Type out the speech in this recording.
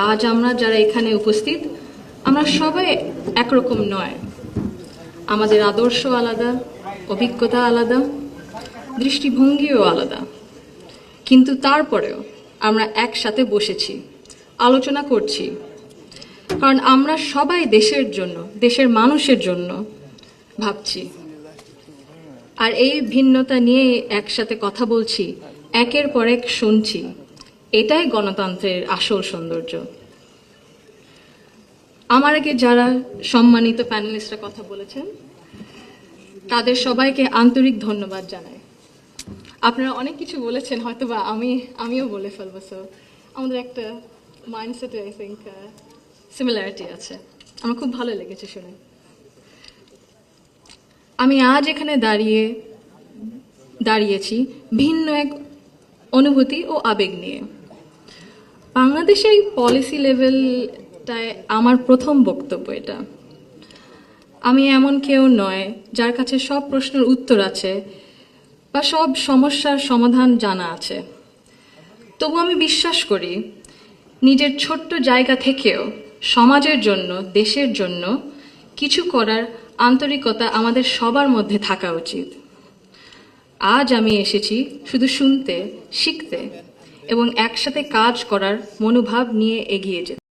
আজ আমরা যারা এখানে উপস্থিত, আমরা সবাই একরকম নয়। আমাদের আদর্শ আলাদা, অভিজ্ঞতা আলাদা, দৃষ্টিভঙ্গিও আলাদা। কিন্তু তারপরেও আমরা একসাথে বসেছি, আলোচনা করছি, কারণ আমরা সবাই দেশের জন্য, দেশের মানুষের জন্য ভাবছি। আর এই ভিন্নতা নিয়ে একসাথে কথা বলছি, একের পর এক শুনছি। এটাই গণতন্ত্রের আসল সৌন্দর্য। আমার আগে যারা সম্মানিত প্যানেলিস্টরা কথা বলেছেন, তাদের সবাইকে আন্তরিক ধন্যবাদ জানাই। আপনারা অনেক কিছু বলেছেন, হয়তোবা আমিও বলে ফেলবো। সো আমাদের একটা মাইন্ডসেটে আই থিঙ্ক সিমিলারিটি আছে। আমার খুব ভালো লেগেছে শুনে। আমি আজ এখানে দাঁড়িয়েছি ভিন্ন এক অনুভূতি ও আবেগ নিয়ে। বাংলাদেশে এই পলিসি লেভেলটায় আমার প্রথম বক্তব্য এটা। আমি এমন কেউ নয় যার কাছে সব প্রশ্নের উত্তর আছে বা সব সমস্যার সমাধান জানা আছে। তবু আমি বিশ্বাস করি, নিজের ছোট্ট জায়গা থেকেও সমাজের জন্য, দেশের জন্য কিছু করার আন্তরিকতা আমাদের সবার মধ্যে থাকা উচিত। আজ আমি এসেছি শুধু শুনতে, শিখতে এবং একসাথে কাজ করার মনোভাব নিয়ে এগিয়ে যেতে।